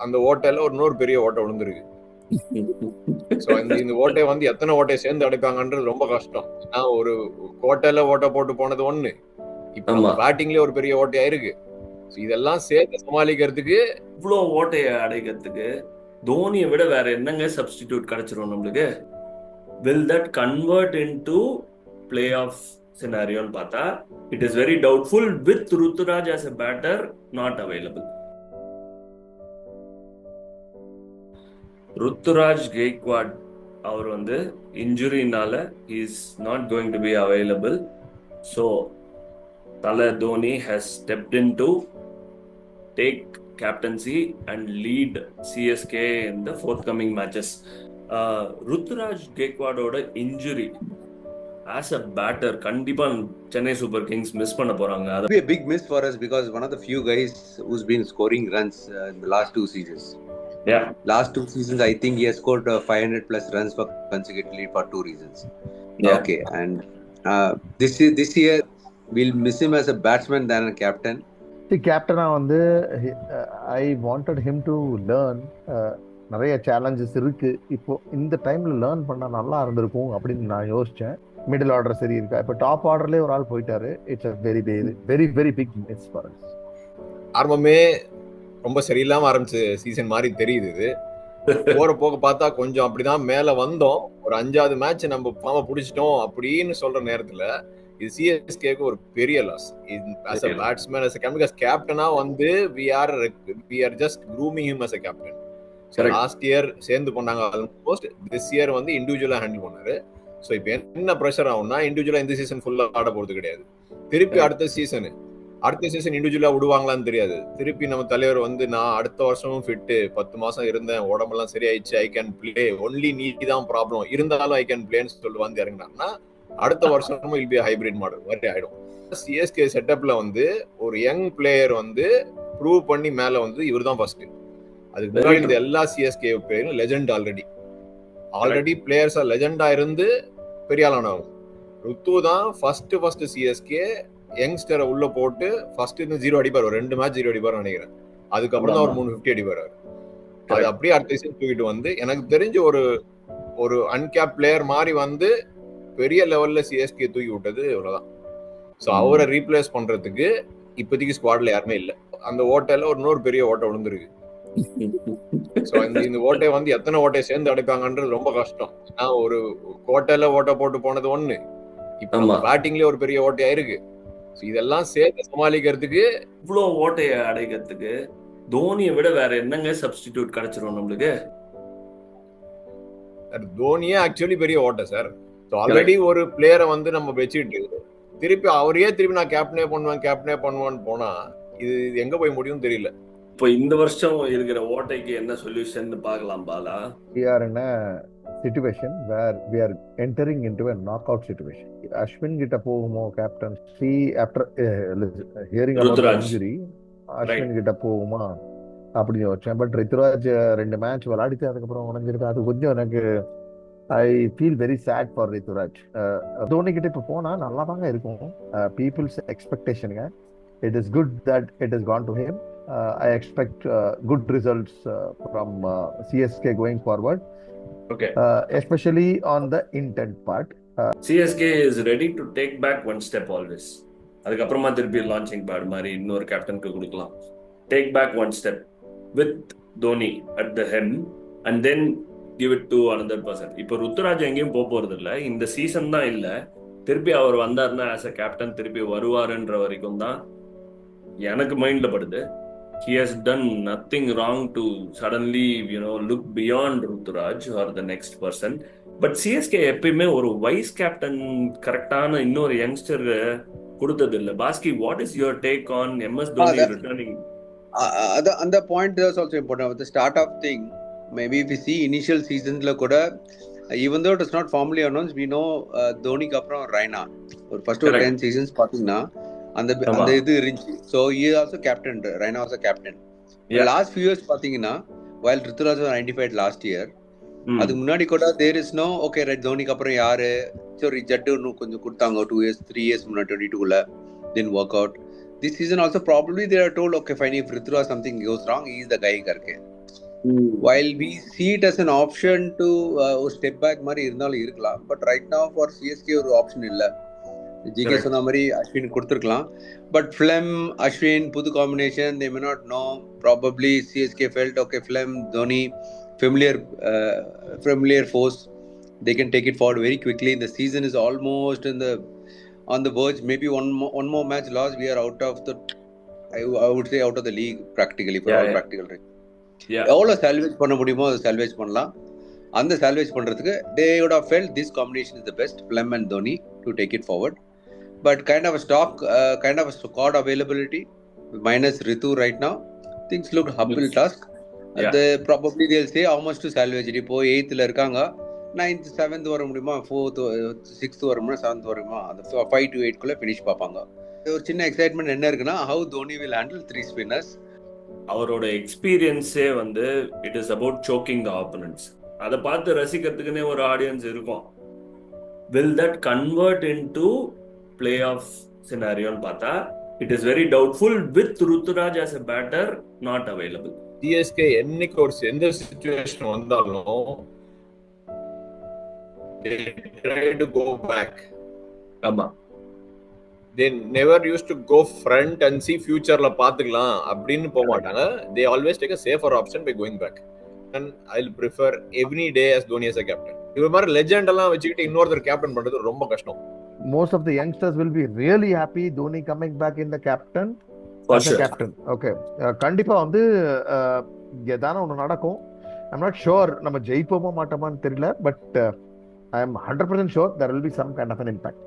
அந்த ஓட்டையில ஒரு இன்னொரு பெரிய ஓட்டை விழுந்துருக்கு. சோ இந்த ஓட்டையை வந்து எத்தனை ஓட்டையை சேர்ந்து அடைப்பாங்கன்றது ரொம்ப கஷ்டம். ஏன்னா ஒரு கோட்டையில ஓட்டை போட்டு போனது ஒண்ணு, இப்ப நம்ம பேட்டிங்லயே ஒரு பெரிய ஓட்டையா இருக்கு. இதெல்லாம் சேர்த்து சமாளிக்கிறதுக்கு இவ்வளோ ஓட்டையை அடைக்கிறதுக்கு தோனியை விட வேற என்னங்க சப்ஸ்டிடியூட் கிடைச்சிரும் நம்மளுக்கு? will that convert into playoff scenario ன்னு பார்த்தா it is very doubtful with Ruturaj as a batter not available. Ruturaj Gaikwad அவர் வந்து இன்ஜுரினால is not going to be available. So Thala Dhoni has stepped in to take captaincy and lead CSK in the forthcoming matches. Ruturaj கெய்க்வாடோட injury as a batter கண்டிப்பா Chennai super Kings miss பண்ண போறாங்க. It will be a big miss for us because one of the few guys who's been scoring runs in the last 2 seasons. Yeah. Last 2 seasons, I think he has scored 500 plus runs for consecutively for 2 reasons. Yeah. Okay, and this year we'll miss him as a batsman than a captain. The captain வந்து I wanted him to learn. நிறைய challenges இருக்கு. இப்போ இந்த டைம்ல learn பண்ணா நல்லா இருந்திருக்கும் அப்படின்னு நான் யோசிச்சேன். மிடில் ஆர்டர் சரி இருக்கா, இப்ப டாப் ஆர்டர்லயே ஒரு ஆள் போயிட்டாரு. It's very very very big miss for us. ஆரம்பமே ரொம்ப சரியில்லாம ஆரம்பிச்ச சீசன் மாதிரி தெரியுது. இது போற போக பார்த்தா கொஞ்சம் அப்படிதான் மேல வந்தோம். ஒரு 5வது மேட்ச் நம்ம ஃபார்ம புடிச்சிட்டோம் அப்படின்னு சொல்ற நேரத்துல இது சிஎஸ்கேக்கு ஒரு பெரிய loss. as a batsman, as a captain, because கேப்டனா வந்து we are just grooming him as a captain. Last year சேர்ந்து பண்ணாங்க ஆல்மோஸ்ட். திஸ் இயர் வந்து இண்டிவிஜுவலா ஹேண்டில் பண்ணாரு. ஸோ இப்போ என்ன ப்ரெஷர் ஆகும்னா இண்டிவிஜுவலா இந்த சீசன் ஃபுல்லா ஆட போறது கிடையாது. திருப்பி அடுத்த சீசன் இண்டிவிஜுவலா விடுவாங்களான்னு தெரியாது. திருப்பி நம்ம தலைவர் வந்து நான் அடுத்த வருஷமும் ஃபிட்டு 10 மாசம் இருந்தேன், உடம்பெல்லாம் சரியாயிடுச்சு, ஐ கேன் பிளே, ஒன்லி நீ தான் ப்ராப்ளம், இருந்தாலும் ஐ கேன் பிளேன்னு சொல்லி வந்து இறங்கினாங்கன்னா அடுத்த வருஷமும் இல் பி ஹைபிரிட் மாடல் மாதிரி ஆயிடும். சிஎஸ்கே செட்டப்ல வந்து ஒரு யங் பிளேயர் வந்து ப்ரூவ் பண்ணி மேல வந்து இவர் தான் ஃபர்ஸ்ட். அதுக்கு முன்னாடி இந்த எல்லா சிஎஸ்கே பிளேயரும் லெஜெண்ட். ஆல்ரெடி பிளேயர்ஸா லெஜெண்டா இருந்து பெரிய ஆளானவங்க. ருத்து தான் ஃபர்ஸ்ட் சிஎஸ்கே யங்ஸ்டரை உள்ள போட்டு ஃபர்ஸ்ட் 0 அடிப்பார், ஒரு 2 மேட்ச் 0 அடிப்பார் நினைக்கிறேன். அதுக்கப்புறம் தான் ஒரு 350 அடிப்பார். அது அப்படியே அடுத்த சீசன் தூக்கிட்டு வந்து எனக்கு தெரிஞ்ச ஒரு அன்கேப் பிளேயர் மாதிரி வந்து பெரிய லெவல்ல சிஎஸ்கே தூக்கி விட்டது இவ்வளவுதான். ஸோ அவரை ரீப்ளேஸ் பண்றதுக்கு இப்போதைக்கு ஸ்குவாட்ல யாருமே இல்லை. அந்த ஓட்டையில ஒரு இன்னொரு பெரிய ஓட்டை விழுந்துருக்கு. சோ இந்த ஓட்டையை வந்து எத்தனை ஓட்டையை சேர்ந்து அடைப்பாங்கன்றது ரொம்ப கஷ்டம். ஏன்னா ஒரு கோட்டையில ஓட்டை போட்டு போனது ஒண்ணு, இப்ப நம்ம பேட்டிங்லயே ஒரு பெரிய ஓட்டையா இருக்கு. இதெல்லாம் சேர்த்து சமாளிக்கிறதுக்கு இவ்வளோ ஓட்டையை அடைக்கிறதுக்கு தோனியை விட வேற என்னங்க சப்ஸ்டிடியூட் கிடைச்சிரும் நம்மளுக்கு? தோனியே ஆக்சுவலி பெரிய ஓட்டை சார். ஆல்ரெடி ஒரு பிளேயரை வந்து நம்ம வச்சுக்கிட்டு திருப்பி நான் கேப்டனே பண்ணுவேன்னு போனா இது எங்க போய் முடியும் தெரியல. இப்போ இந்த வருஷம் இருக்கிற ஓட்டைக்கு என்ன சொல்யூஷன் பார்க்கலாம் Bala? We are in a situation where we are entering into a knockout situation. Ashwin கிட்ட போகுமோ captain? after hearing about the injury, Ashwin கிட்ட போகுமா அப்படி யோசிச்சேன். பட் ரித்துராஜ் 2 மேட்ச் விளையாடிட்டு அதுக்கப்புறம் உடஞ்சிருக்கு. அது கொஞ்சம் எனக்கு I feel very sad for Rituraj. Dhoni கிட்ட இப்போ போனா நல்லா தாங்க இருக்கும். Peoples எக்ஸ்பெக்டேஷனுங்க. It is good that it has gone to him. I expect good results from CSK going forward. Okay. Especially on the intent part. CSK is ready to take back one step always. அதுக்கப்புறமா திருப்பி launching bad மாதிரி இன்னொரு கேப்டனுக்கு கொடுக்கலாம். Take back one step with Dhoni at the helm and then give it to another person. இப்போ ருத்துராஜ் எங்கேயும் போறது இல்லை, இந்த சீசன் தான் இல்லை. திருப்பி அவர் வந்தாருன்னா ஆஸ் அ கேப்டன் திருப்பி வருவாருன்ற வரைக்கும் தான் எனக்கு மைண்ட்ல படுது. He has done nothing wrong to suddenly, look beyond Ruturaj or the next person. But CSK எப்பயுமே ஒரு வைஸ் கேப்டன் கரெக்டான இன்னொரு யங்ஸ்டர் கொடுத்தது இல்லை. Bhaski, what is your take on MS Dhoni returning? அந்த point is also important. At the start of thing, maybe if we see initial seasons la kuda, even though it is not formally announced, we know Dhoni ku appuram Raina or first 10 seasons பாத்தீங்கன்னா அந்த இது இருந்துச்சு. So he also captained, Raina was a captain. Last few years பாத்தீங்கன்னா while Ruturaj was identified last year, அதுக்கு முன்னாடி கூட there is no okay right தோனிக்கு அப்புறம் யாரு சரி ஜட்டு கொஞ்சம் கொடுத்தாங்க 2 years 3 years முன்னாடி 22ல didn't work out. This season also probably they are told okay fine if Ruturaj something goes wrong he is the guy करके. while we see it as an option to step back மாதிரி இருந்தாலும் இருக்கலாம், but right now for CSK ஒரு option இல்லை. GK Correct. சொன்ன மாதிரி அஸ்வின் கொடுத்துருக்கலாம், but Fleming Ashwin புது combination, they may not know, probably CSK felt okay, Fleming Dhoni familiar force, they can take it forward very quickly. The season is almost on the verge, maybe one more match lost, we are out of the, I would say out of the league practically, for all practical reasons. எவ்வளோ salvage பண்ண முடியுமோ அதை salvage பண்ணலாம். அந்த salvage பண்ணுறதுக்கு they would have felt this combination is the best, Flem and Dhoni, to take it forward. But kind of a squad availability minus Ritu right now, things look humble task. Probably they'll say how much to salvage it. இப்போ 8th இருக்காங்க, 9th 7th வர முடியுமா, 4th 6th வர முடியுமா, 7th வருமா, அந்த 5 to 8 குள்ள finish பார்ப்பாங்க. ஒரு சின்ன எக்ஸைட்மெண்ட் என்ன இருக்குன்னா, how Dhoni will handle 3 spinners. அவரோட எக்ஸ்பீரியன்ஸே வந்து it is about choking the opponents. அதை பார்த்து ரசிக்கிறதுக்குன்னே ஒரு ஆடியன்ஸ் இருக்கும். Will that convert into play off சினாரியோன்னு பார்த்தா it is very doubtful with Ruturaj as a batter not available. CSK என்னைக்கு ஒரு எந்த சிச்சுவேஷன் வந்தாலும் they try to go back. ஆமா, they never used to go front and see futureல பாத்துக்கலாம் அப்படின்னு போக மாட்டாங்க. they always take a safer option by going back, and I'll prefer every day as Dhoni as a captain. இவர மாதிரி legend எல்லாம் வச்சுக்கிட்டு இன்னொருத்தர் கேப்டன் பண்றது ரொம்ப கஷ்டம். Most of the youngsters will be really happy Dhoni coming back in the captain for as a sure. captain. Okay, கண்டிப்பா வந்து ஏதான ஒன்று நடக்கும். I'm not sure நம்ம ஜெயிப்போமா மாட்டோமான்னு தெரியல, but I am 100% sure there will be some kind of an impact.